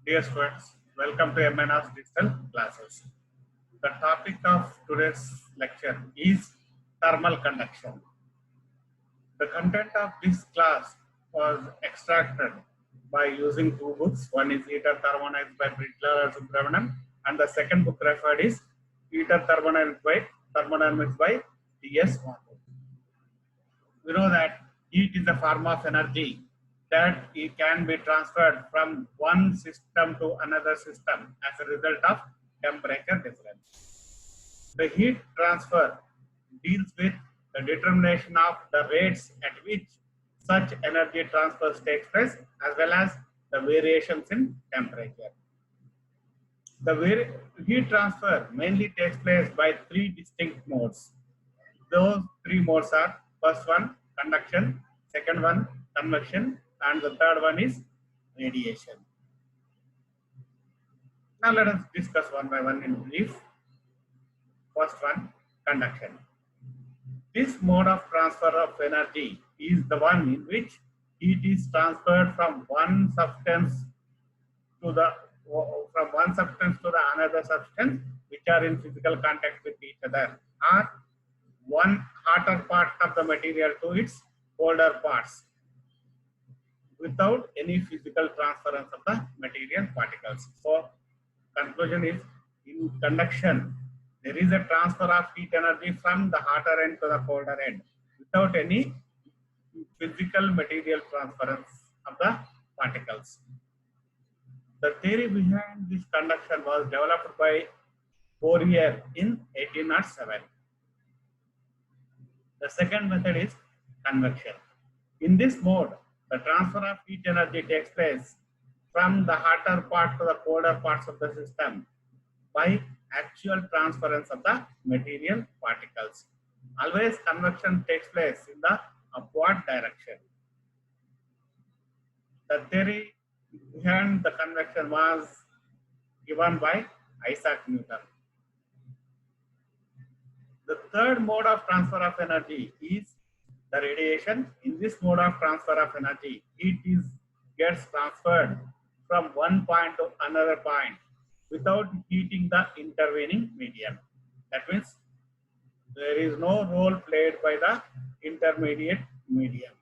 Dear students, welcome to MNR's digital classes. The topic of today's lecture is thermal conduction. The content of this class was extracted by using two books. One is Ether Thermodynamics by Britler Subramanian, and the second book referred is Ether Thermodynamics by T.S. Watson. We know that heat is a form of energy that it can be transferred from one system to another system as a result of temperature difference. The heat transfer deals with the determination of the rates at which such energy transfers takes place as well as the variations in temperature. The heat transfer mainly takes place by three distinct modes. Those three modes are: first one, conduction; second one, convection; and the third one is radiation. Now let us discuss one by one in brief. First one, conduction. This mode of transfer of energy is the one in which heat is transferred from one substance to the another substance, which are in physical contact with each other, or one hotter part of the material to its colder parts without any physical transference of the material particles. So conclusion is, in conduction there is a transfer of heat energy from the hotter end to the colder end without any physical material transference of the particles. The theory behind this conduction was developed by Fourier in 1807. The second method is convection. In this mode, the transfer of heat energy takes place from the hotter part to the colder parts of the system by actual transference of the material particles. Always convection takes place in the upward direction. The theory behind the convection was given by Isaac Newton. The third mode of transfer of energy is the radiation. In this mode of transfer of energy, heat gets transferred from one point to another point without heating the intervening medium. That means there is no role played by the intermediate medium.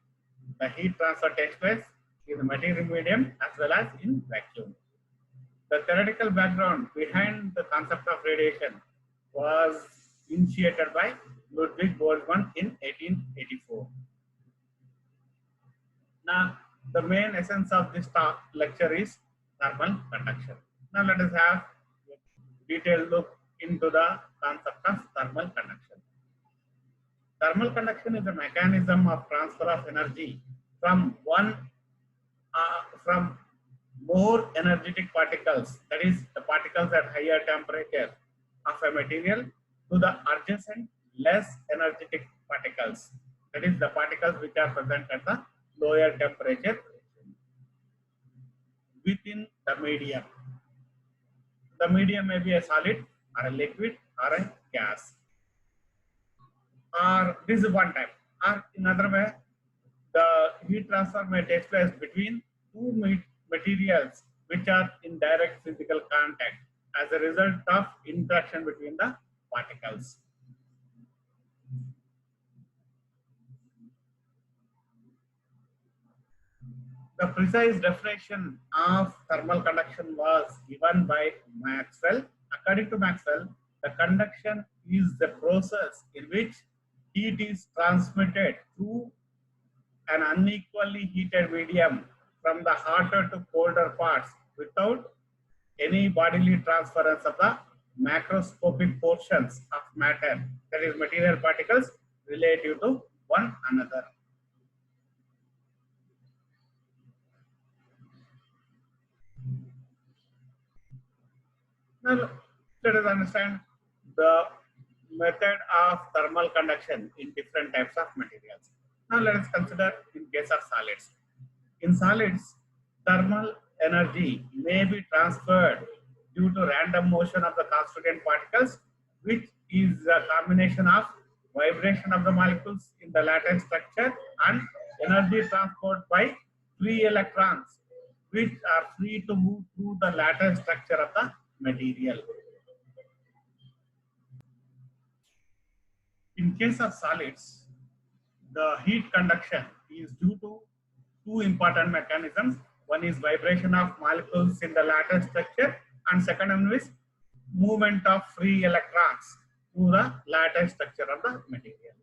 The heat transfer takes place in the material medium as well as in vacuum. The theoretical background behind the concept of radiation was initiated by Ludwig Boltzmann in 1884. Now, the main essence of this lecture is thermal conduction. Now, let us have a detailed look into the concept of thermal conduction. Thermal conduction is a mechanism of transfer of energy from more energetic particles, that is, the particles at higher temperature of a material, to the adjacent less energetic particles, that is, the particles which are present at the lower temperature within the medium. The medium may be a solid or a liquid or a gas. Or this is one type. Or in another way, the heat transfer may take place between two materials which are in direct physical contact as a result of interaction between the particles. The precise definition of thermal conduction was given by Maxwell. According to Maxwell, the conduction is the process in which heat is transmitted through an unequally heated medium from the hotter to colder parts without any bodily transference of the macroscopic portions of matter, that is, material particles, relative to one another. Now, let us understand the method of thermal conduction in different types of materials. Now, let us consider in case of solids. In solids, thermal energy may be transferred due to random motion of the constituent particles, which is a combination of vibration of the molecules in the lattice structure and energy transport by free electrons, which are free to move through the lattice structure of the material. In case of solids, the heat conduction is due to two important mechanisms. One is vibration of molecules in the lattice structure, and second one is movement of free electrons through the lattice structure of the material.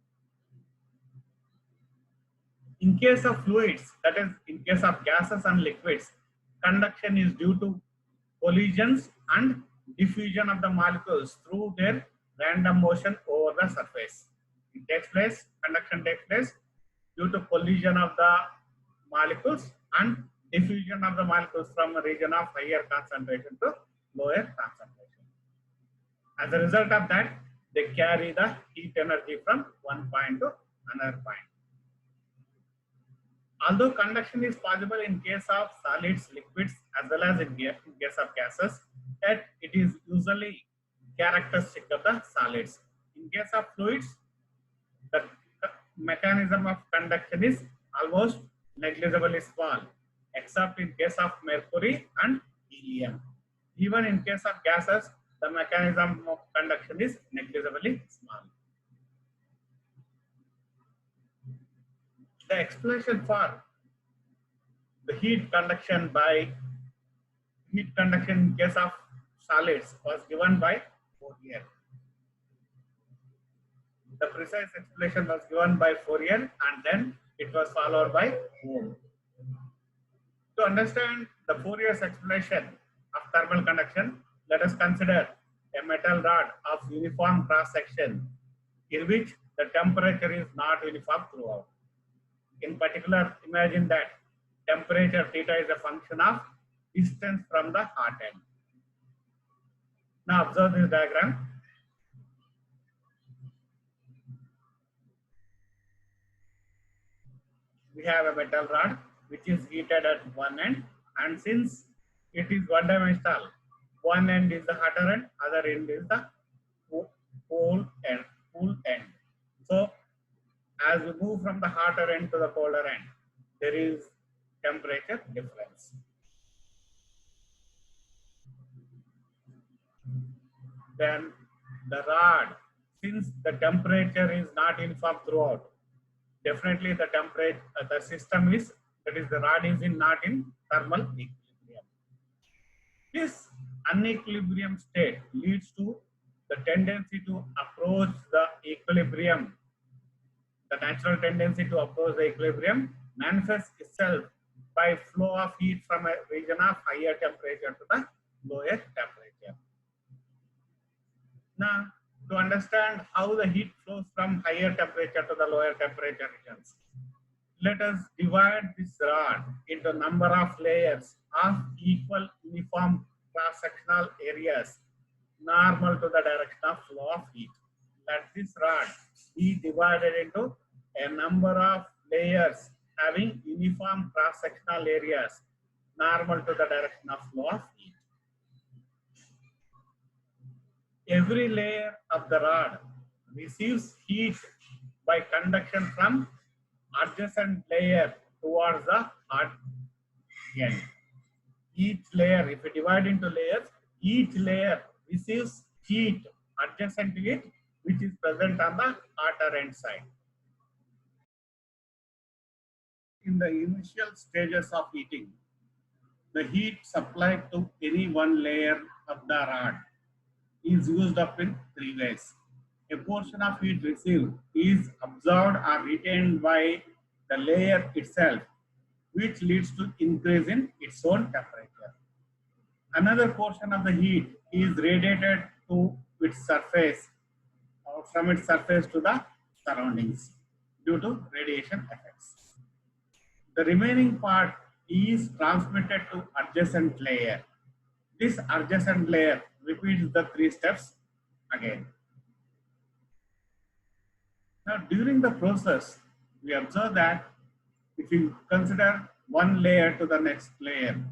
In case of fluids, that is, in case of gases and liquids, conduction is due to collisions and diffusion of the molecules through their random motion over the surface. It takes place, conduction takes place due to collision of the molecules and diffusion of the molecules from a region of higher concentration to lower concentration. As a result of that, they carry the heat energy from one point to another point. Although conduction is possible in case of solids, liquids, as well as in case of gases, yet it is usually characteristic of the solids. In case of fluids, the mechanism of conduction is almost negligibly small, except in case of mercury and helium. Even in case of gases, the mechanism of conduction is negligibly small. The explanation for the heat conduction in case of solids was given by Fourier. The precise explanation was given by Fourier, and then it was followed by Ohm. To understand the Fourier's explanation of thermal conduction, let us consider a metal rod of uniform cross section in which the temperature is not uniform throughout. In particular, imagine that temperature theta is a function of distance from the hot end. Now observe this diagram. We have a metal rod which is heated at one end, and since it is one dimensional, one end is the hotter end, other end is the cool end. So as we move from the hotter end to the colder end, there is temperature difference. Then the rod, since the temperature is not uniform throughout, definitely the temperature, the system is, that is the rod is not in thermal equilibrium. This unequilibrium state leads to the tendency to approach the equilibrium. The natural tendency to approach the equilibrium manifests itself by flow of heat from a region of higher temperature to the lower temperature. Now, to understand how the heat flows from higher temperature to the lower temperature regions, let us divide this rod into a number of layers of equal uniform cross-sectional areas normal to the direction of flow of heat. Let this rod be divided into a number of layers having uniform cross-sectional areas normal to the direction of flow of heat. Every layer of the rod receives heat by conduction from adjacent layer towards the hot end. Each layer, if we divide into layers, each layer receives heat adjacent to it, which is present on the hotter end side. In the initial stages of heating, the heat supplied to any one layer of the rod is used up in three ways. A portion of heat received is absorbed or retained by the layer itself, which leads to increase in its own temperature. Another portion of the heat is radiated to its surface, or from its surface to the surroundings due to radiation effects. The remaining part is transmitted to adjacent layer. This adjacent layer repeats the three steps again. Now, during the process, we observe that if you consider one layer to the next layer,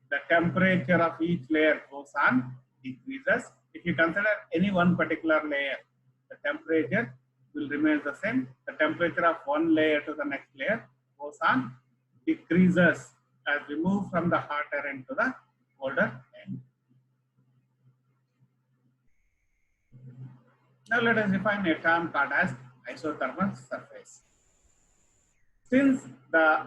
the temperature of each layer goes on, decreases. If you consider any one particular layer, the temperature will remain the same. The temperature of one layer to the next layer goes on, decreases as we move from the hotter end to the colder end. Now let us define a term called as isothermal surface. Since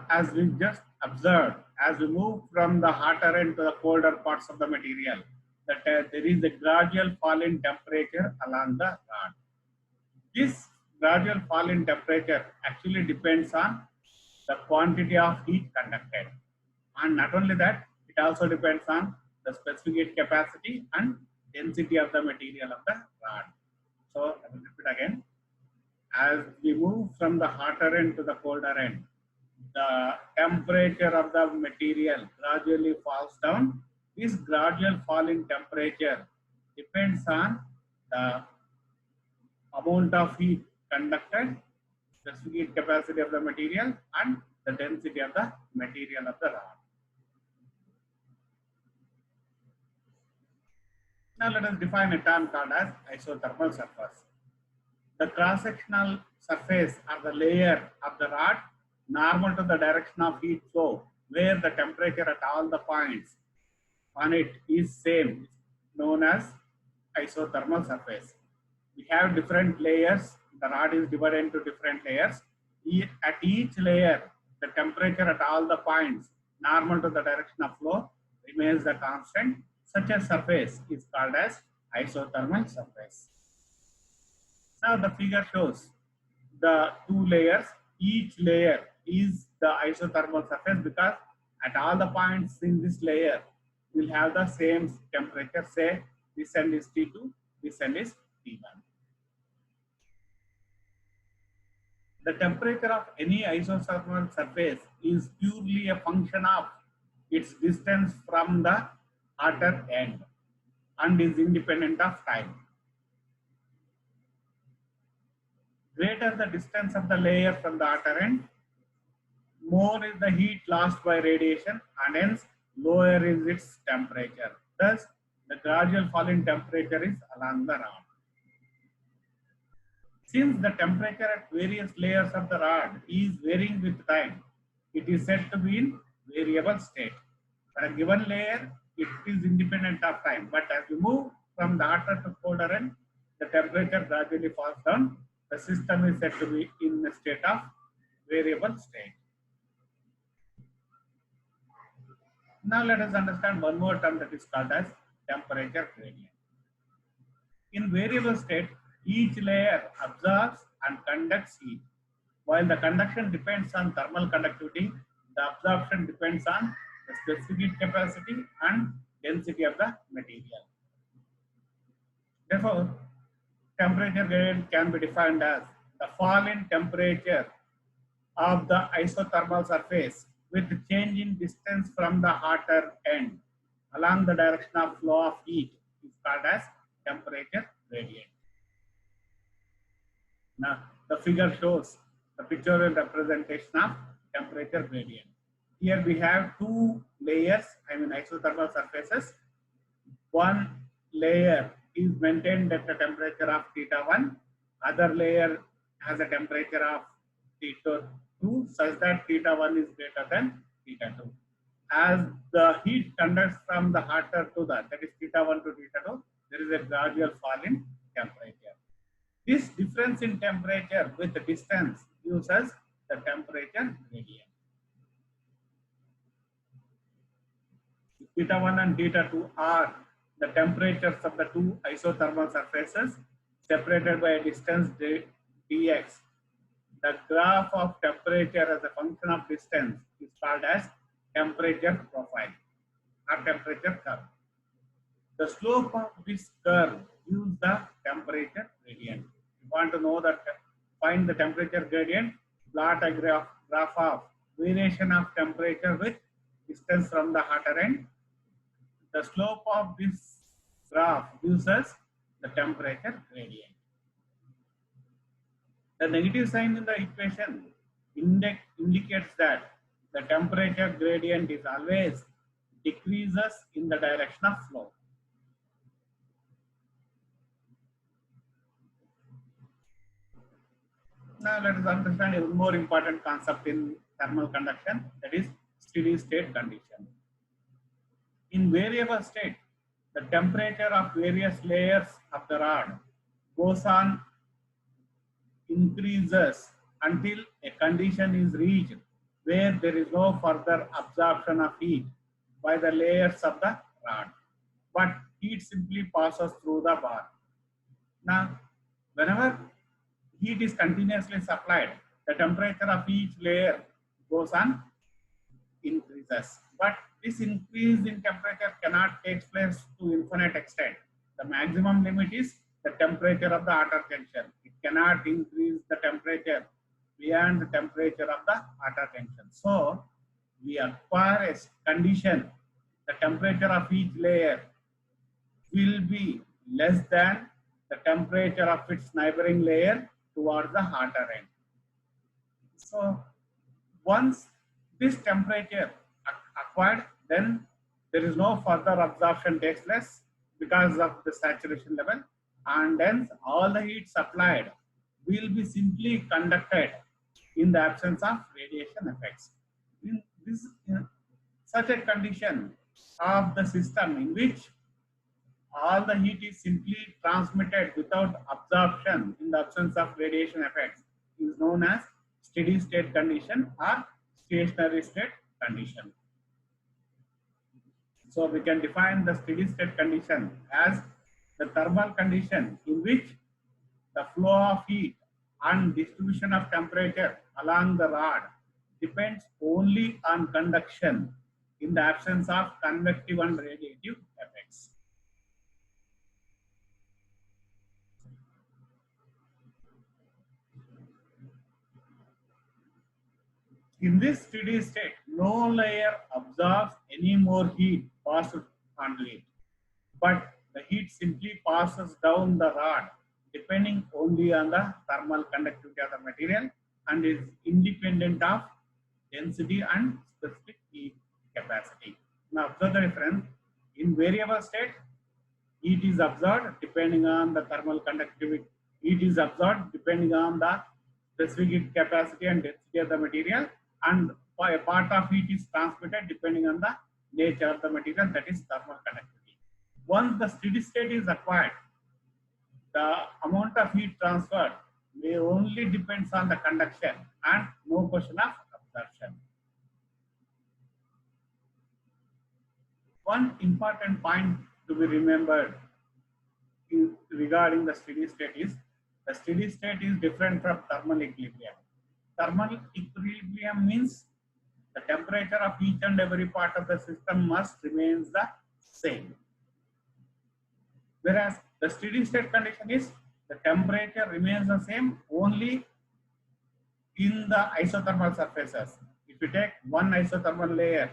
as we just observed, as we move from the hotter end to the colder parts of the material, that there is a gradual fall in temperature along the rod. This gradual fall in temperature actually depends on the quantity of heat conducted. And not only that, it also depends on the specific heat capacity and density of the material of the rod. So I will repeat again. As we move from the hotter end to the colder end, the temperature of the material gradually falls down. This gradual fall in temperature depends on the amount of heat conducted, specific heat capacity of the material, and the density of the material of the rod. Now let us define a term called as isothermal surface. The cross-sectional surface or the layer of the rod normal to the direction of heat flow, where the temperature at all the points on it is same, known as isothermal surface. We have different layers. The rod is divided into different layers. At each layer, the temperature at all the points normal to the direction of flow remains the constant. Such a surface is called as isothermal surface. Now the figure shows the two layers. Each layer is the isothermal surface because at all the points in this layer will have the same temperature. Say this end is T2, this end is T1. The temperature of any isothermal surface is purely a function of its distance from the hotter end and is independent of time. Greater the distance of the layer from the hotter end, more is the heat lost by radiation, and hence lower is its temperature. Thus, the gradual fall in temperature is along the rod. Since the temperature at various layers of the rod is varying with time, it is said to be in variable state. For a given layer, it is independent of time, but as we move from the hotter to colder end, the temperature gradually falls down. The system is said to be in a state of variable state. Now let us understand one more term that is called as temperature gradient. In variable state, each layer absorbs and conducts heat. While the conduction depends on thermal conductivity, the absorption depends on the specific heat capacity and density of the material. Therefore, temperature gradient can be defined as the fall in temperature of the isothermal surface with change in distance from the hotter end along the direction of flow of heat is called as temperature gradient. Now, the figure shows the pictorial representation of temperature gradient. Here we have two layers, isothermal surfaces. One layer is maintained at a temperature of theta1, other layer has a temperature of theta2 such that theta1 is greater than theta2. As the heat conducts from the hotter to that is theta1 to theta2, there is a gradual fall in temperature. This difference in temperature with the distance gives us the temperature gradient. Theta1 and theta2 are the temperatures of the two isothermal surfaces separated by a distance dx. The graph of temperature as a function of distance is called as temperature profile or temperature curve. The slope of this curve gives the temperature gradient. If you want to know that, find the temperature gradient, plot a graph of variation of temperature with distance from the hotter end. The slope of this graph gives us the temperature gradient. The negative sign in the equation indicates that the temperature gradient is always decreases in the direction of flow. Now let us understand a more important concept in thermal conduction, that is steady state condition. In variable state, the temperature of various layers of the rod goes on increases until a condition is reached where there is no further absorption of heat by the layers of the rod, but heat simply passes through the bar. Now, whenever heat is continuously supplied, the temperature of each layer goes on increases. But this increase in temperature cannot take place to infinite extent. The maximum limit is the temperature of the outer junction. It cannot increase the temperature beyond the temperature of the outer junction. So we acquire a condition, the temperature of each layer will be less than the temperature of its neighboring layer towards the hotter end. So once this temperature acquired, then there is no further absorption takes place because of the saturation level, and then all the heat supplied will be simply conducted in the absence of radiation effects. In such a condition of the system in which all the heat is simply transmitted without absorption in the absence of radiation effects is known as steady state condition or stationary state condition. So we can define the steady state condition as the thermal condition in which the flow of heat and distribution of temperature along the rod depends only on conduction in the absence of convective and radiative effects. In this steady state, no layer absorbs any more heat passed onto it, but the heat simply passes down the rod depending only on the thermal conductivity of the material and is independent of density and specific heat capacity. Now observe the difference. In variable state, heat is absorbed depending on the thermal conductivity. Heat is absorbed depending on the specific heat capacity and density of the material, and a part of heat is transmitted depending on the nature of the material, that is thermal conductivity. Once the steady state is acquired, the amount of heat transferred may only depends on the conduction and no question of absorption. One important point to be remembered regarding the steady state is the steady state is different from thermal equilibrium. Thermal equilibrium means the temperature of each and every part of the system must remain the same. Whereas the steady state condition is the temperature remains the same only in the isothermal surfaces. If you take one isothermal layer,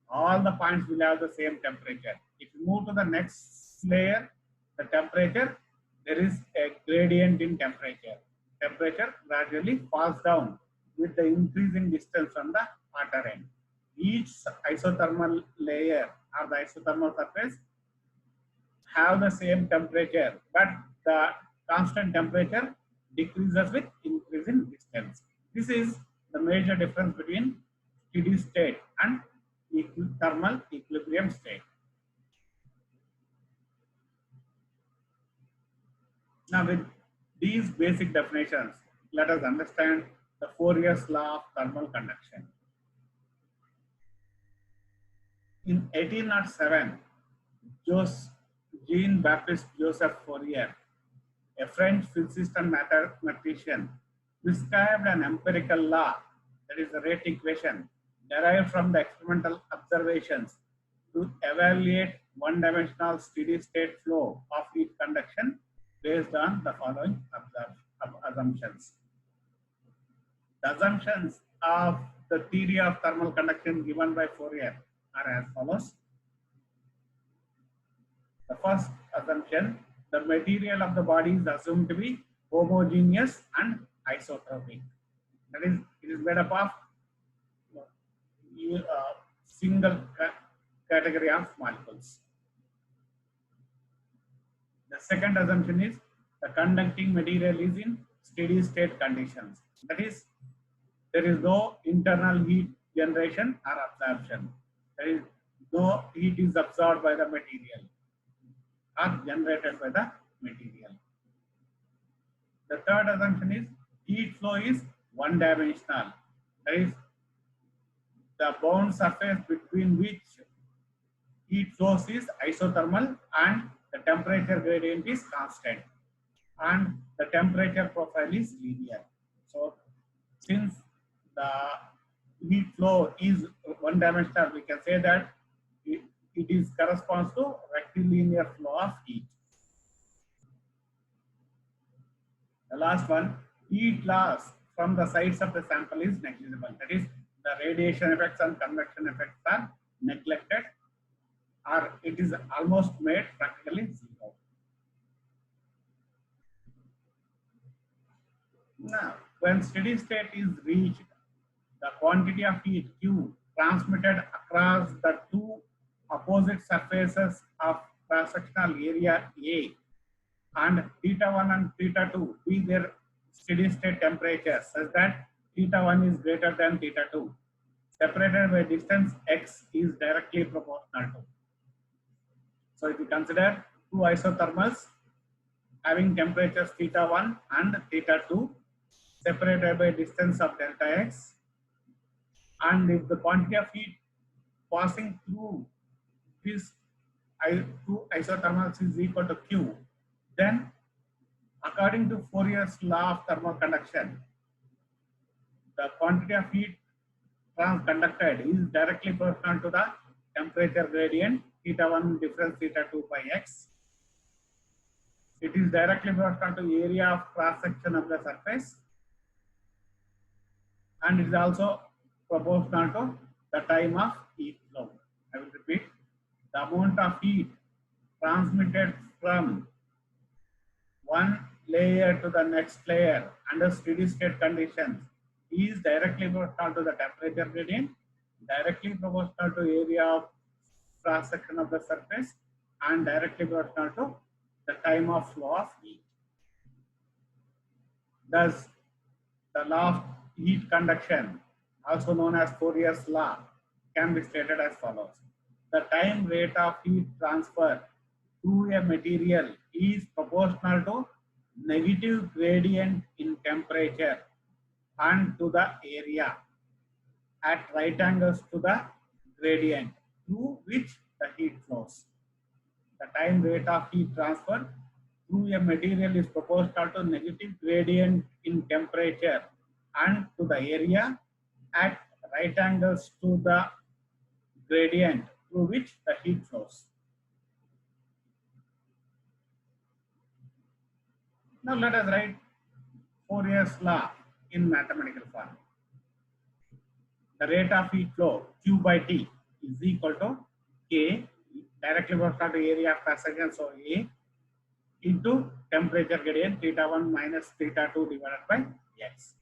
all the points will have the same temperature. If you move to the next layer, the temperature, there is a gradient in temperature. Temperature gradually falls down with the increasing distance from the outer end. Each isothermal layer or the isothermal surface have the same temperature, but the constant temperature decreases with increasing distance. This is the major difference between steady state and thermal equilibrium state. Now with these basic definitions, let us understand the Fourier's law of thermal conduction. In 1807, Jean-Baptiste Joseph Fourier, a French physicist and mathematician, prescribed an empirical law, that is the rate equation, derived from the experimental observations to evaluate one-dimensional steady-state flow of heat conduction based on the following assumptions. The assumptions of the theory of thermal conduction given by Fourier are as follows. The first assumption, the material of the body is assumed to be homogeneous and isotropic. That is, it is made up of single category of molecules. The second assumption is the conducting material is in steady state conditions. That is, there is no internal heat generation or absorption. There is no heat is absorbed by the material or generated by the material. The third assumption is heat flow is one dimensional. That is the bound surface between which heat flows is isothermal and the temperature gradient is constant and the temperature profile is linear. So since the heat flow is one dimensional, we can say that it is corresponds to rectilinear flow of heat. The last one, heat loss from the sides of the sample is negligible. That is, the radiation effects and convection effects are neglected, or it is almost made practically zero. Now, when steady state is reached, the quantity of heat Q transmitted across the two opposite surfaces of cross-sectional area A and theta 1 and theta 2 be their steady state temperatures such that theta 1 is greater than theta 2, separated by distance x is directly proportional to. So if you consider two isothermals having temperatures theta 1 and theta 2 separated by distance of delta x, and if the quantity of heat passing through these two isothermals is equal to Q, then according to Fourier's law of thermal conduction, the quantity of heat conducted is directly proportional to the temperature gradient theta 1 difference theta 2 by x. It is directly proportional to area of cross section of the surface, and it is also proportional to the time of heat flow. I will repeat, the amount of heat transmitted from one layer to the next layer under steady state conditions is directly proportional to the temperature gradient, directly proportional to area of cross section of the surface, and directly proportional to the time of flow of heat. Thus, the law of heat conduction, also known as Fourier's law, can be stated as follows. The time rate of heat transfer through a material is proportional to negative gradient in temperature and to the area at right angles to the gradient through which the heat flows. The time rate of heat transfer through a material is proportional to negative gradient in temperature and to the area at right angles to the gradient through which the heat flows. Now let us write Fourier's law in mathematical form. The rate of heat flow Q by T is equal to K, directly proportional to area of cross section, so A, into temperature gradient theta 1 minus theta 2 divided by x.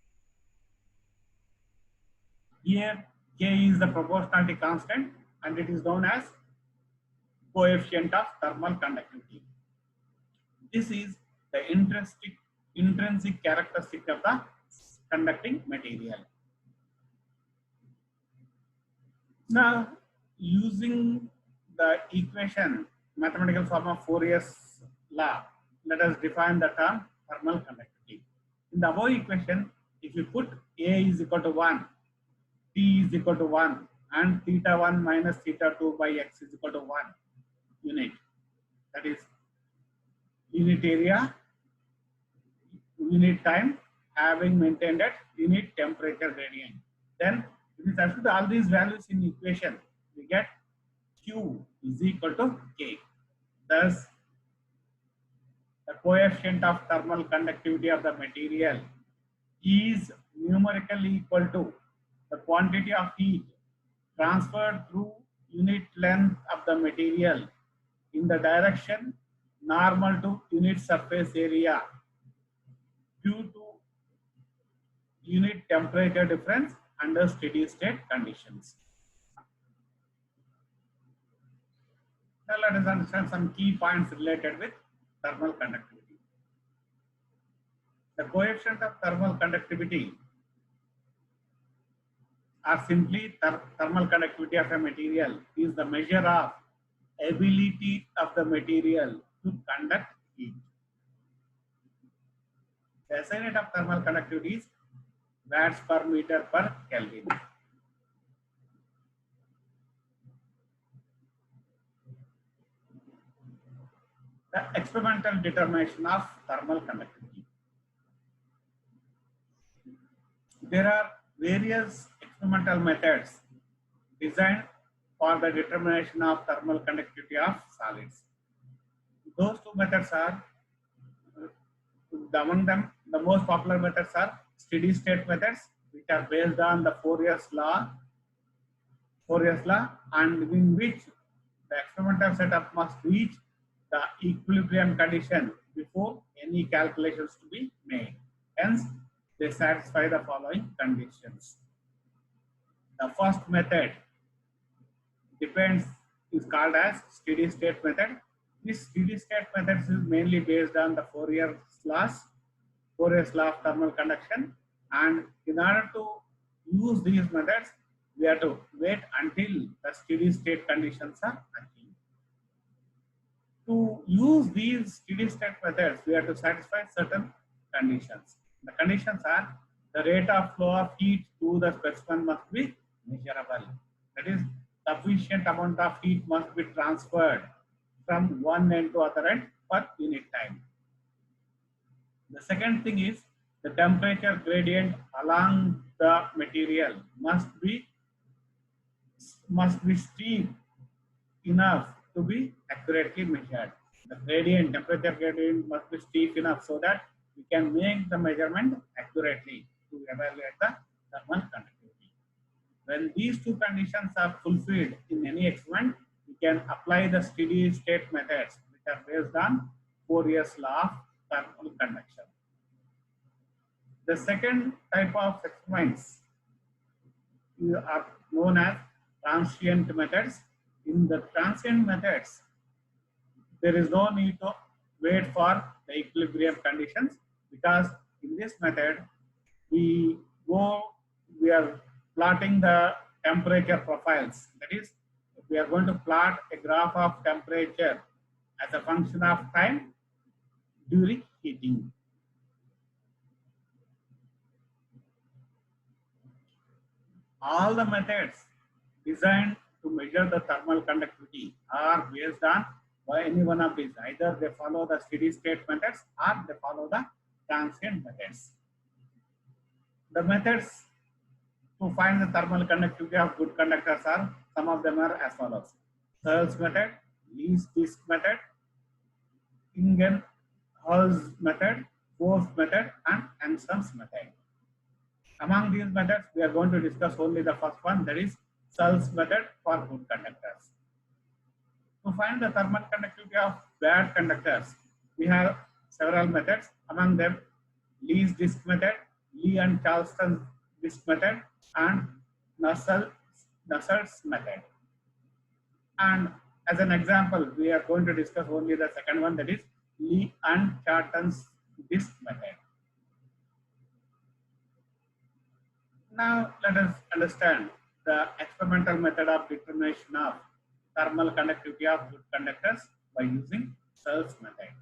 Here K is the proportionality constant and it is known as coefficient of thermal conductivity. This is the intrinsic characteristic of the conducting material. Now, using the equation, mathematical form of Fourier's law, let us define the term thermal conductivity. In the above equation, if you put A is equal to 1, T is equal to 1, and theta 1 minus theta 2 by x is equal to 1 unit, that is unit area, unit time, having maintained at unit temperature gradient. Then if we substitute all these values in equation, we get Q is equal to K. Thus, the coefficient of thermal conductivity of the material is numerically equal to the quantity of heat transferred through unit length of the material in the direction normal to unit surface area due to unit temperature difference under steady state conditions. Now let us understand some key points related with thermal conductivity. The coefficient of thermal conductivity or simply thermal conductivity of a material is the measure of ability of the material to conduct heat. The SI unit of thermal conductivity is watts per meter per Kelvin. The experimental determination of thermal conductivity. There are various experimental methods designed for the determination of thermal conductivity of solids. Those two methods are, among them, the most popular methods are steady state methods, which are based on the Fourier's law, and in which the experimental setup must reach the equilibrium condition before any calculations to be made. Hence, they satisfy the following conditions. The first method is called as steady state method. This steady state method is mainly based on the Fourier's law of thermal conduction, and in order to use these methods, we have to wait until the steady state conditions are achieved. To use these steady state methods, we have to satisfy certain conditions. The conditions are: the rate of flow of heat to the specimen must be measurable. That is, sufficient amount of heat must be transferred from one end to other end per unit time. The second thing is the temperature gradient along the material must be steep enough to be accurately measured. The temperature gradient must be steep enough so that we can make the measurement accurately to evaluate the thermal conductivity. When these two conditions are fulfilled in any experiment, we can apply the steady state methods, which are based on Fourier's law of thermal conduction. The second type of experiments are known as transient methods. In the transient methods, there is no need to wait for the equilibrium conditions, because in this method we are plotting the temperature profiles. That is, we are going to plot a graph of temperature as a function of time during heating. All the methods designed to measure the thermal conductivity are based on any one of these. Either they follow the steady state methods or they follow the transient methods. The methods to find the thermal conductivity of good conductors are, some of them are as follows: Searle's method, Lee's disk method, Ingenhouse's method, Bohr's method, and Angstrom's method. Among these methods, we are going to discuss only the first one, that is Searle's method for good conductors. To find the thermal conductivity of bad conductors, we have several methods. Among them, Lee's disk method, Lee and Charleston's disk method, and Nusselt's method. And as an example, we are going to discuss only the second one, that is Lee and Charleston's disk method. Now let us understand the experimental method of determination of thermal conductivity of good conductors by using Searle's method.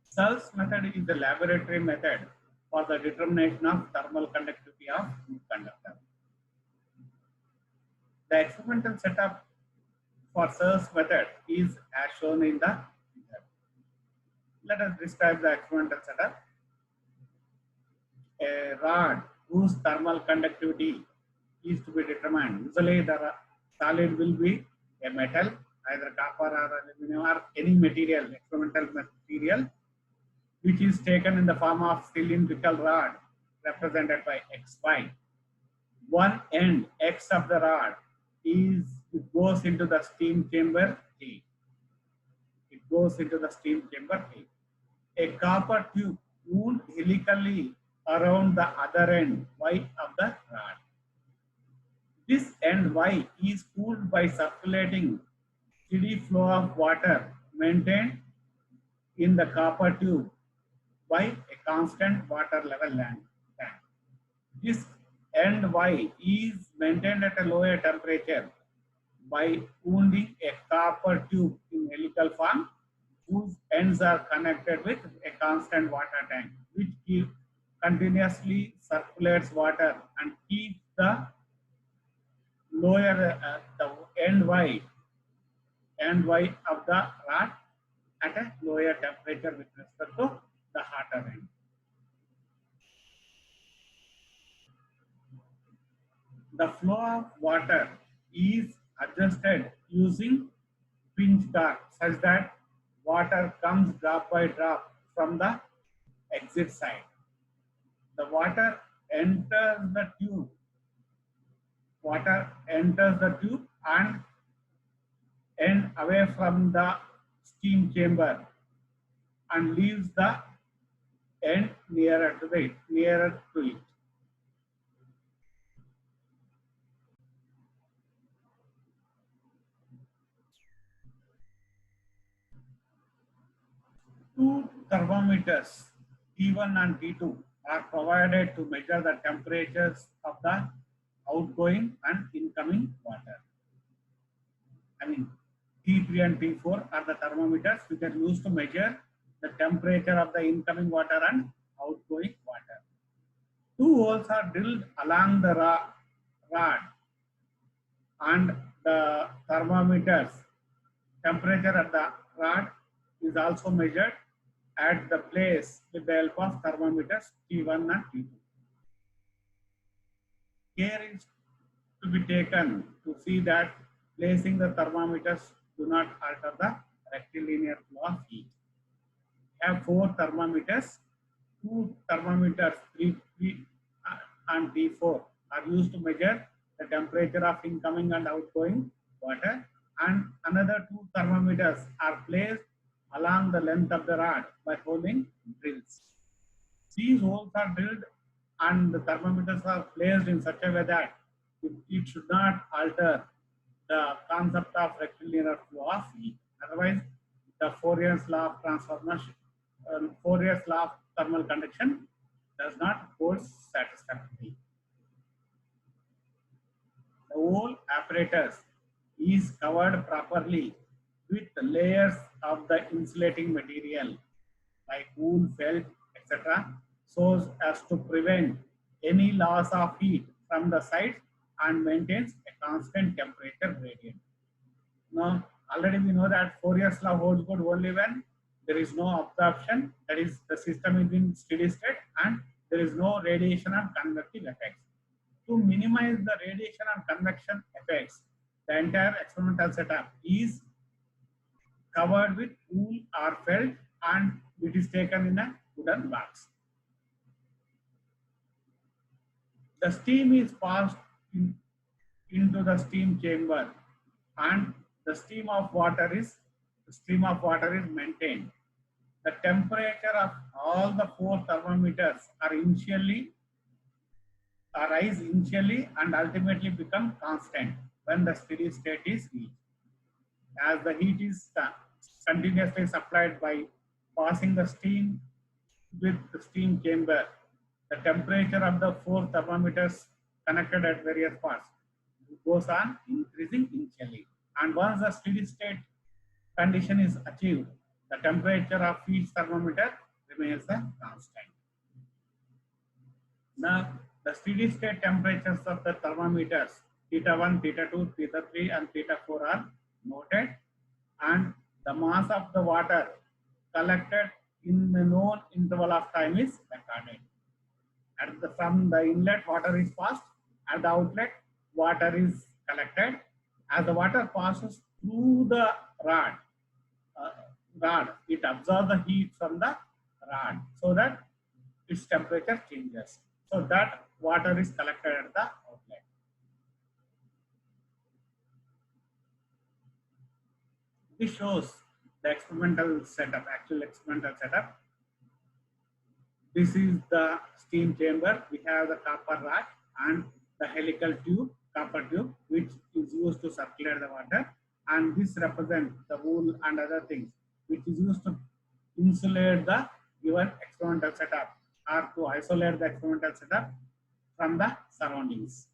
Searle's method is the laboratory method for the determination of thermal conductivity of good conductor. The experimental setup for Searle's method is as shown in the figure. Let us describe the experimental setup. A rod whose thermal conductivity is to be determined. Usually the solid will be a metal, either copper or aluminum or any material, experimental material, which is taken in the form of cylindrical rod represented by XY. One end, X of the rod, it goes into the steam chamber A. It goes into the steam chamber A. A copper tube wound helically around the other end, Y of the rod. This end Y is cooled by circulating steady flow of water maintained in the copper tube by a constant water level tank. This end Y is maintained at a lower temperature by wounding a copper tube in helical form whose ends are connected with a constant water tank which continuously circulates water and keeps the lower the end Y of the rod at a lower temperature with respect to the hotter end. The flow of water is adjusted using pinch torque such that water comes drop by drop from the exit side. The water enters the tube and end away from the steam chamber and leaves the end nearer to it. Two thermometers, T1 and T2, are provided to measure the temperatures of the outgoing and incoming water. I mean, T3 and T4 are the thermometers which are used to measure the temperature of the incoming water and outgoing water. Two holes are drilled along the rod and the thermometers temperature at the rod is also measured at the place with the help of thermometers T1 and T2. Care is to be taken to see that placing the thermometers do not alter the rectilinear flow of heat. We have four thermometers. Two thermometers, T3 and T4, are used to measure the temperature of incoming and outgoing water, and another two thermometers are placed along the length of the rod by holding drills. These holes are drilled and the thermometers are placed in such a way that it should not alter the concept of rectilinear flow of heat. Otherwise, the Fourier's law of transformation, Fourier's law of thermal conduction does not hold satisfactorily. The whole apparatus is covered properly with layers of the insulating material like wool, felt, etc., so as to prevent any loss of heat from the sides and maintains a constant temperature gradient. Now, already we know that Fourier's law holds good only when there is no absorption, that is, the system is in steady state and there is no radiation and convective effects. To minimize the radiation and convection effects, the entire experimental setup is covered with wool or felt and it is taken in a wooden box. The steam is passed into the steam chamber and the stream of water is maintained. The temperature of all the four thermometers rise initially and ultimately become constant when the steady state is reached. As the heat is continuously supplied by passing the steam with the steam chamber, the temperature of the four thermometers connected at various parts goes on increasing initially. And once the steady state condition is achieved, the temperature of each thermometer remains a constant. Now, the steady state temperatures of the thermometers theta 1, theta 2, theta 3 and theta 4 are noted, and the mass of the water collected in the known interval of time is recorded. From the inlet, water is passed, at the outlet, water is collected. As the water passes through the rod, it absorbs the heat from the rod so that its temperature changes. So that water is collected at the outlet. This shows the experimental setup, actual experimental setup. This is the steam chamber. We have the copper rod and the helical tube, copper tube, which is used to circulate the water. And this represents the wool and other things, which is used to insulate the given experimental setup or to isolate the experimental setup from the surroundings.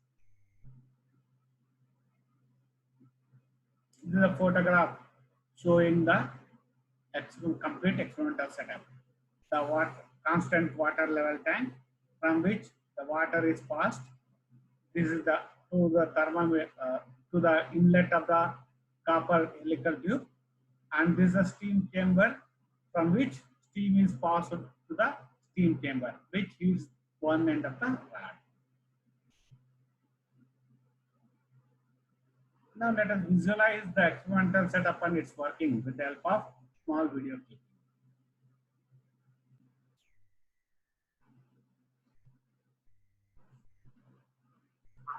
This is a photograph showing the complete experimental setup. The constant water level tank from which the water is passed. This is the to the thermometer to the inlet of the copper helical tube, and this is a steam chamber from which steam is passed to the steam chamber, which is one end of the rod. Now let us visualize the experimental setup and its working with the help of small video clip.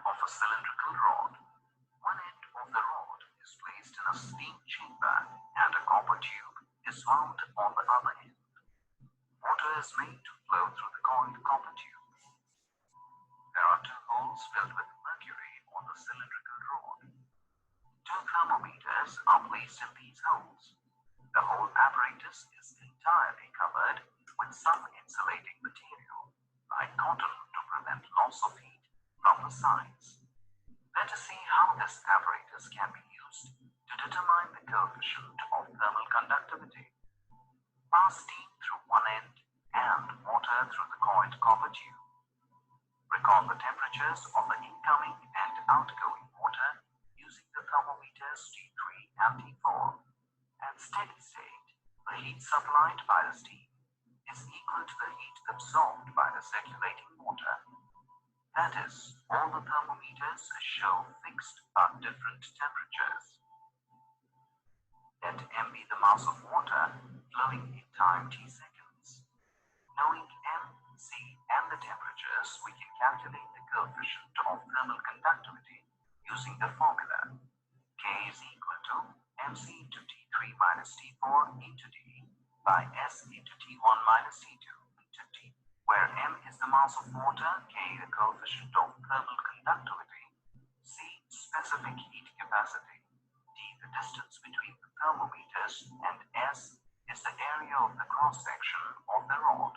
Of a cylindrical rod. One end of the rod is placed in a steam chamber and a copper tube is wound on the other end. Water is made to flow through the coiled copper tube. There are two holes filled with mercury on the cylindrical rod. Two thermometers are placed in these holes. The whole apparatus is entirely covered with some insulating material, like cotton, to prevent loss of heat from the sides. Let us see how this apparatus can be used to determine the coefficient of thermal conductivity. Pass steam through one end and water through the coiled copper tube. Recall the temperatures of the incoming and outgoing water using the thermometers T3 and T4. At steady state, the heat supplied by the steam is equal to the heat absorbed by the circulating water. That is, all the thermometers show fixed but different temperatures. Let m be the mass of water flowing in time t seconds. Knowing m, c, and the temperatures, we can calculate the coefficient of thermal conductivity using the formula. K is equal to mc into T3 minus T4 into D by S into T1 minus T2 into T, where m is the mass of water, K the coefficient of thermal conductivity, C specific heat capacity, D the distance between the thermometers, and S is the area of the cross-section of the rod.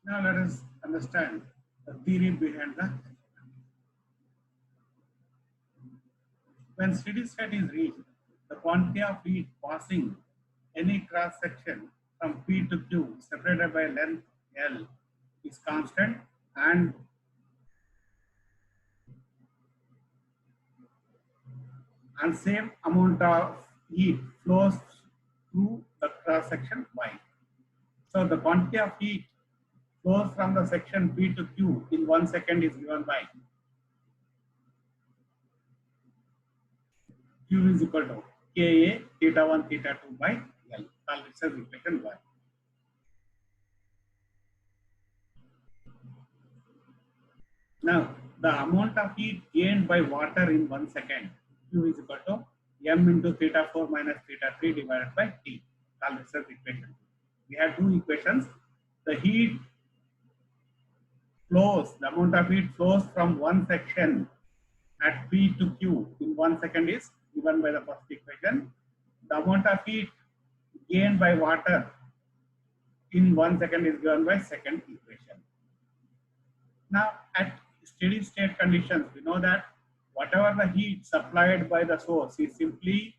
Now let us understand the theory behind the experiment. When steady state is reached, the quantity of heat passing any cross section from P to Q separated by length L is constant, and same amount of heat flows through the cross section Y. So the quantity of heat flows from the section P to Q in 1 second is given by Q is equal to Ka theta 1 theta 2 by L. I'll discuss equation 1. Now the amount of heat gained by water in 1 second, Q is equal to m into theta 4 minus theta 3 divided by T. I'll discuss equation 2. We have two equations. The heat flows, the amount of heat flows from one section at P to Q in 1 second is given by the first equation. The amount of heat gained by water in 1 second is given by second equation. Now at steady state conditions, we know that whatever the heat supplied by the source is simply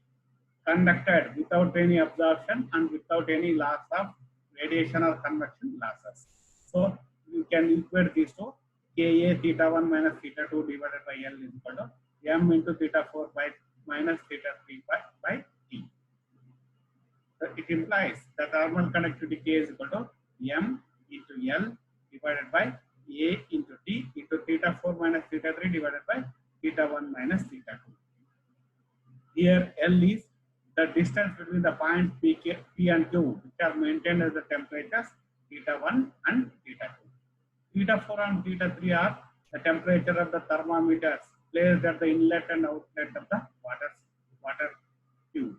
conducted without any absorption and without any loss of radiation or convection losses. So you can equate these to Ka theta 1 minus theta 2 divided by L is equal to m into theta 4 by minus theta 3 by T. So it implies that thermal conductivity K is equal to m into L divided by A into T into theta 4 minus theta 3 divided by theta 1 minus theta 2. Here L is the distance between the points P and Q, which are maintained as the temperatures theta 1 and theta 2. Theta 4 and theta 3 are the temperature of the thermometers placed at the inlet and outlet of the water tube.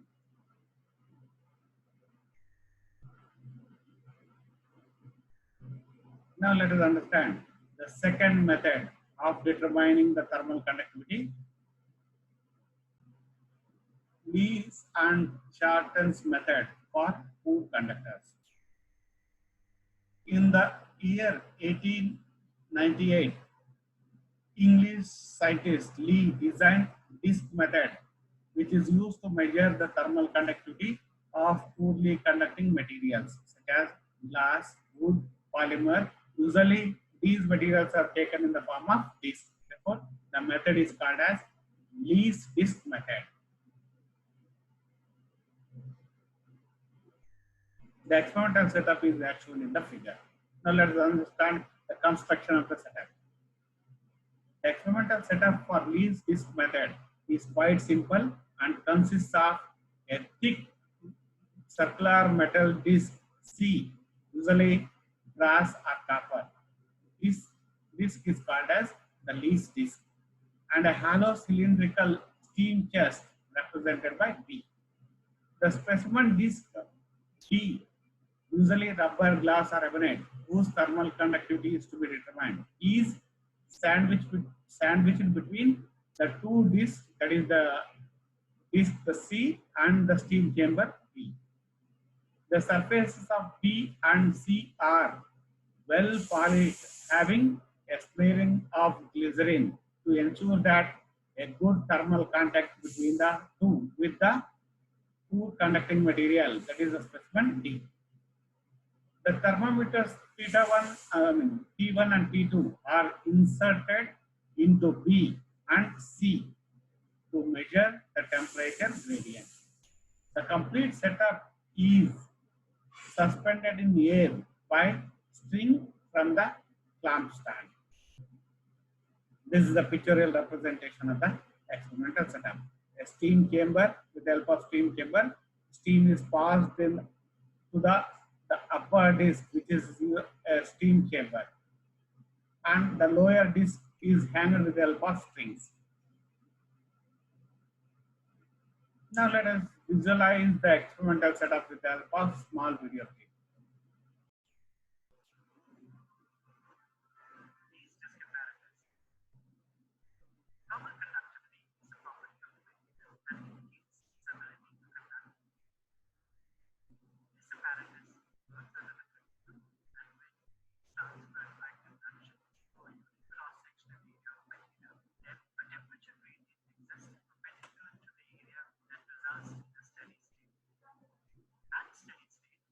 Now let us understand the second method of determining the thermal conductivity, Lees and Charton's method for poor conductors. In the year 1898, English scientist Lee designed this method, which is used to measure the thermal conductivity of poorly conducting materials such as glass, wood, polymer. Usually, these materials are taken in the form of disc. Therefore, the method is called as Lee's disc method. The experimental setup is actually in the figure. Now, let us understand the construction of the setup. The experimental setup for Lee's disc method is quite simple and consists of a thick circular metal disc C, usually brass or copper. This disc is called as the Lee's disc, and a hollow cylindrical steam chest represented by B. The specimen disc B, usually rubber, glass, or ebonite, whose thermal conductivity is to be determined, is sandwiched between the two discs, that is the disc the C and the steam chamber B. The surfaces of B and C are well polished, having a smearing of glycerin to ensure that a good thermal contact between the two with the poor conducting material, that is the specimen D. The thermometers T1 and T2 are inserted into B and C to measure the temperature gradient. The complete setup is suspended in the air by string from the clamp stand. This is the pictorial representation of the experimental setup. A steam chamber, with the help of steam chamber, steam is passed in to the upper disc, which is a steam chamber, and the lower disc is hanged with the help of strings. Now let us visualize the experimental setup with the help of small video clip. Thermal conductivity is a property of the material that indicates its ability to conduct. This apparatus works as a mechanism, and when it starts verifying conduction for a cross-sectional area of material, then a temperature gradient exists perpendicular to the area that results in a steady state. At steady state,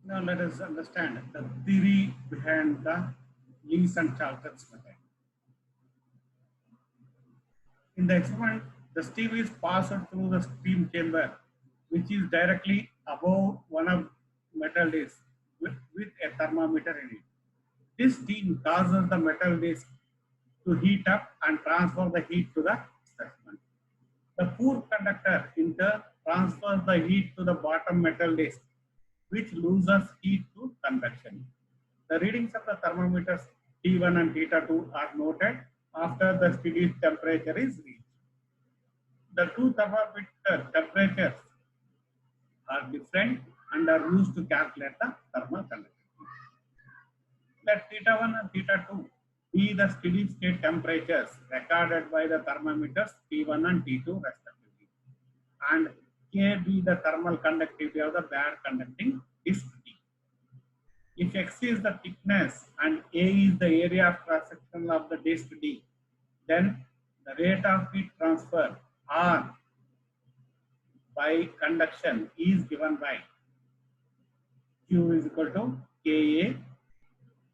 Now let us understand the theory behind the Lees and Charlton's method. In the experiment, the steam is passed through the steam chamber, which is directly above one of metal disc with a thermometer in it. This steam causes the metal disc to heat up and transfer the heat to the specimen. The poor conductor in turn transfers the heat to the bottom metal disc, which loses heat to convection. The readings of the thermometers T1 and T2 are noted after the steady temperature is reached. The two thermometer temperatures are different and are used to calculate the thermal conductivity. Let theta1 and theta2 be the steady state temperatures recorded by the thermometers T1 and T2 respectively, and K be the thermal conductivity of the bad conducting disc D. If X is the thickness and A is the area of cross section of the disc D, then the rate of heat transfer R by conduction is given by Q is equal to K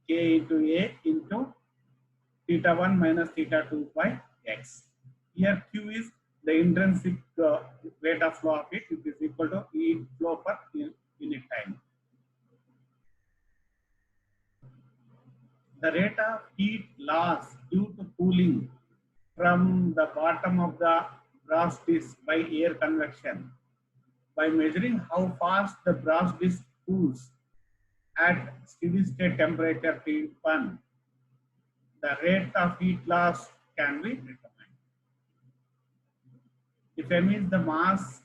into A into theta 1 minus theta 2 by X. Here Q is the intrinsic rate of flow of heat, which is equal to heat flow per unit time. The rate of heat loss due to cooling from the bottom of the brass disc by air convection, by measuring how fast the brass disc cools at steady state temperature T1, the rate of heat loss can be determined. If M is the mass,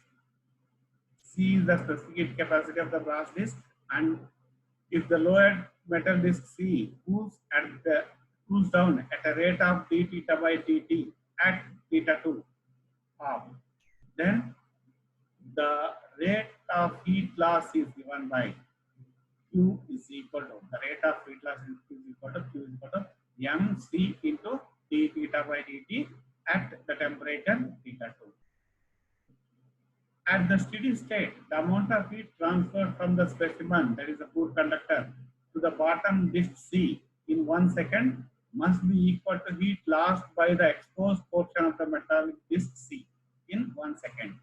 C is the specific heat capacity of the brass disc, and if the lower metal disc C cools down at a rate of d theta by dt at theta 2 half, then the rate of heat loss is given by Q is equal to, the rate of heat loss is equal to Q is equal to mc into d theta by dt at the temperature theta 2. At the steady state, the amount of heat transferred from the specimen, that is the poor conductor, to the bottom disc C in 1 second must be equal to heat lost by the exposed portion of the metallic disc C in 1 second.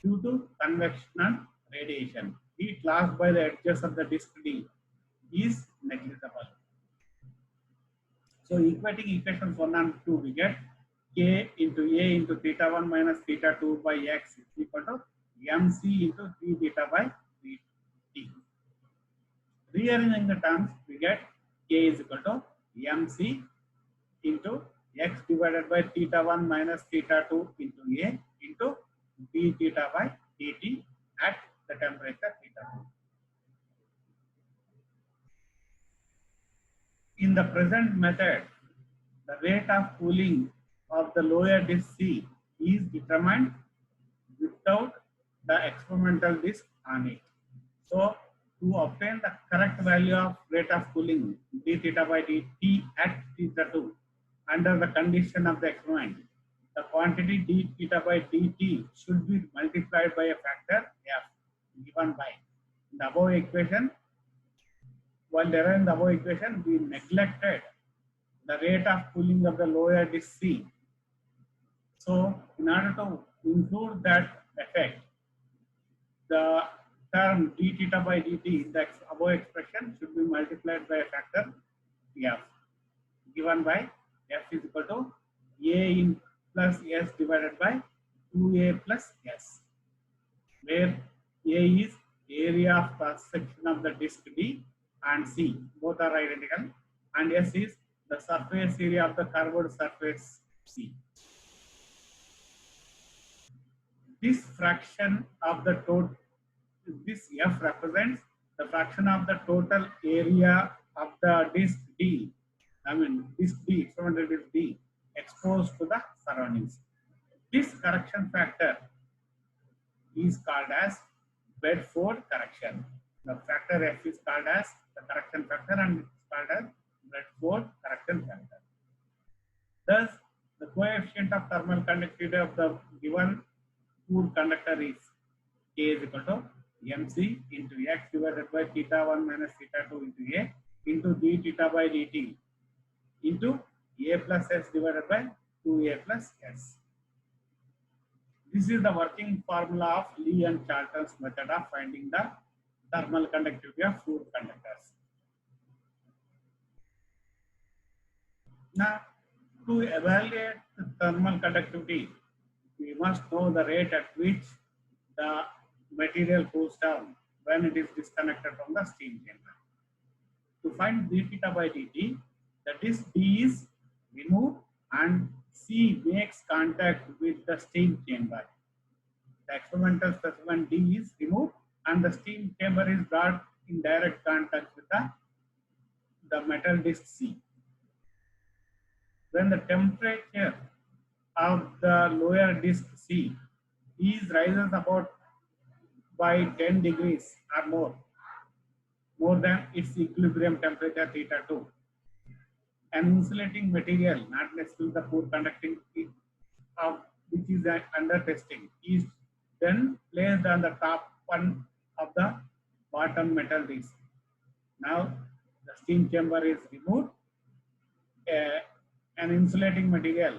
Due to convection and radiation, heat lost by the edges of the disc D is negligible. So equating equations 1 and 2, we get K into A into theta 1 minus theta 2 by X is equal to mc into d theta by dt. Rearranging the terms, we get K is equal to mc into X divided by theta 1 minus theta 2 into A into d theta by dt at the temperature theta 2. In the present method, the rate of cooling of the lower disc C is determined without the experimental disc on it. So, to obtain the correct value of rate of cooling d theta by dt at theta 2 under the condition of the experiment, the quantity d theta by dt should be multiplied by a factor f given by the above equation. While deriving the above equation, we neglected the rate of cooling of the lower disc C. So, in order to include that effect, the term d theta by dt, the above expression, should be multiplied by a factor f given by f is equal to a in plus s divided by 2a plus s, where a is area of cross section of the disc D and C, both are identical, and s is the surface area of the curved surface C. This fraction of the total, this f represents the fraction of the total area of the disc D, disc D, experimental disc D, exposed to the surroundings. This correction factor is called as Bedford correction. The factor f is called as the correction factor and it's called as Bedford correction factor. Thus, the coefficient of thermal conductivity of the given poor conductor is K is equal to mc into x divided by theta 1 minus theta 2 into a into d theta by dt into a plus s divided by 2a plus s. This is the working formula of Lee and Charlton's method of finding the thermal conductivity of four conductors. Now, to evaluate the thermal conductivity, we must know the rate at which the material cools down when it is disconnected from the steam chamber. To find d theta by dt, that is d is removed and c makes contact with the steam chamber. The experimental specimen d is removed and the steam chamber is brought in direct contact with the metal disc c. When the temperature of the lower disc C rises about by 10 degrees or more than its equilibrium temperature theta 2. An insulating material, not necessarily the poor conducting of which is under testing, is then placed on the top one of the bottom metal disc. Now the steam chamber is removed. An insulating material,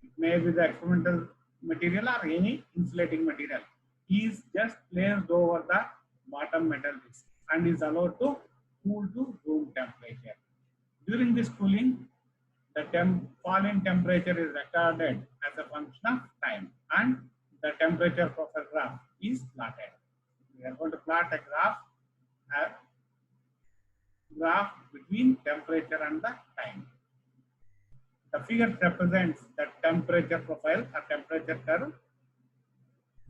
it may be the experimental material or any insulating material, is just placed over the bottom metal disc and is allowed to cool to room temperature. During this cooling, the fall in temperature is recorded as a function of time and the temperature profile graph is plotted. We are going to plot a graph between temperature and the time. The figure represents the temperature profile or temperature curve.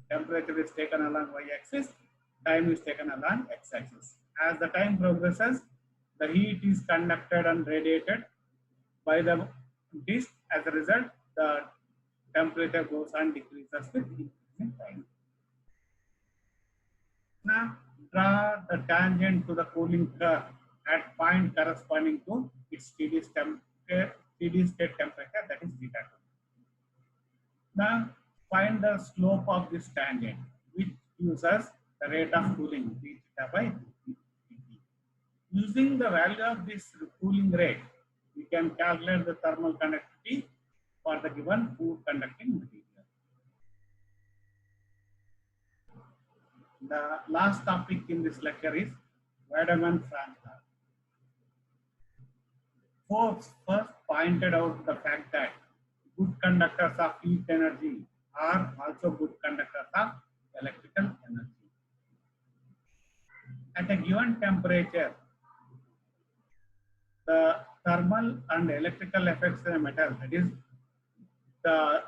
Temperature is taken along y-axis, time is taken along x-axis. As the time progresses, the heat is conducted and radiated by the disc. As a result, the temperature goes on decreases with increasing time. Now, draw the tangent to the cooling curve at point corresponding to its steady state temperature, that is theta 2. Now, find the slope of this tangent, which gives us the rate of cooling d theta by dt. Using the value of this cooling rate, we can calculate the thermal conductivity for the given food conducting material. The last topic in this lecture is Wiedemann-Franz law. Forbes first pointed out the fact that good conductors of heat energy are also good conductors of electrical energy. At a given temperature, the thermal and electrical effects in a metal, that is the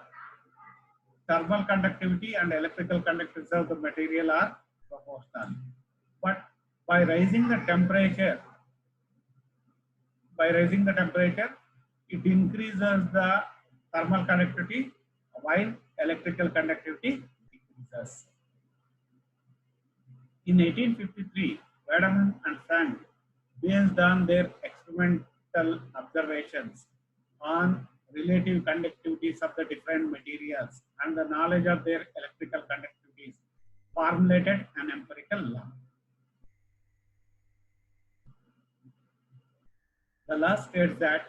thermal conductivity and electrical conductivity of the material, are proportional. But by raising the temperature, it increases the thermal conductivity while electrical conductivity decreases. In 1853, Wiedemann and Franz, based on their experimental observations on relative conductivities of the different materials and the knowledge of their electrical conductivities, formulated an empirical law. The law states that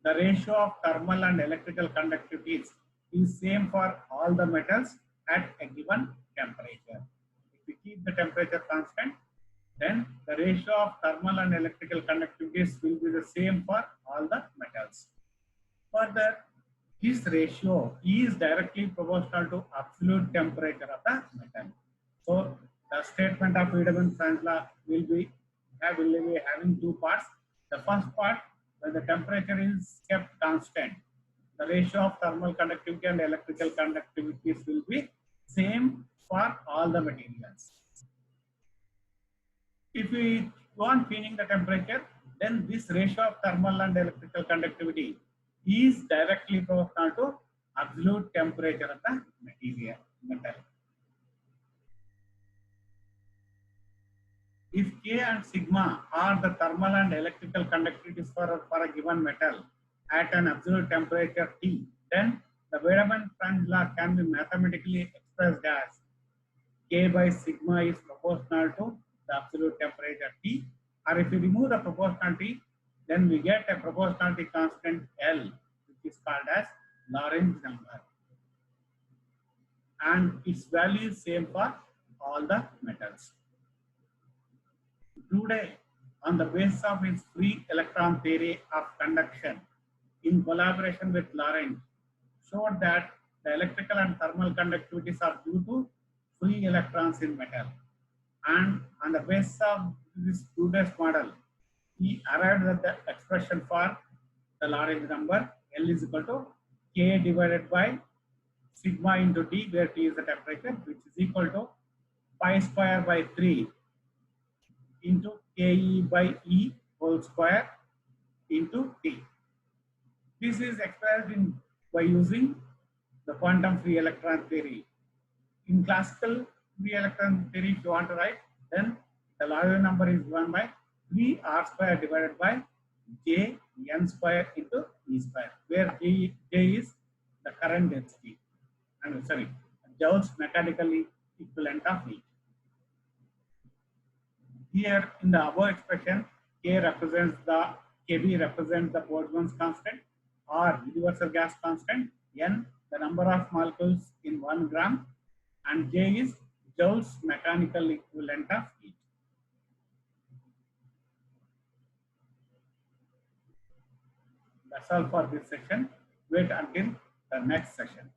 the ratio of thermal and electrical conductivities is same for all the metals at a given temperature. If we keep the temperature constant, then the ratio of thermal and electrical conductivities will be the same for all the metals. Further, this ratio is directly proportional to absolute temperature of the metal. So, the statement of Wiedemann-Franz law will be having two parts. The first part, when the temperature is kept constant, the ratio of thermal conductivity and electrical conductivities will be same for all the materials. If we go on changing the temperature, then this ratio of thermal and electrical conductivity is directly proportional to absolute temperature of the metal. If K and sigma are the thermal and electrical conductivities for a given metal at an absolute temperature T, then the Wiedemann-Franz law can be mathematically expressed as K by sigma is proportional to the absolute temperature T, or if we remove the proportionality, then we get a proportionality constant L, which is called as Lorentz number. And its value is same for all the metals. Today, on the basis of its free electron theory of conduction, in collaboration with Lorentz, showed that the electrical and thermal conductivities are due to free electrons in metal. And on the basis of this Tudor's model, he arrived at the expression for the Lorentz number L is equal to K divided by sigma into T, where T is the temperature, which is equal to pi square by 3 into Ke by E whole square into T. This is expressed by using the quantum free electron theory. In classical free electron theory, if you want to write, then the Lorentz number is given by 3r square divided by J n square into E square, where J is the current density. Joule's mechanical equivalent of heat. Here in the above expression, K represents Kb represents the Boltzmann's constant, or universal gas constant, N the number of molecules in 1 gram, and J is Joule's mechanical equivalent of heat. That's all for this session. Wait until the next session.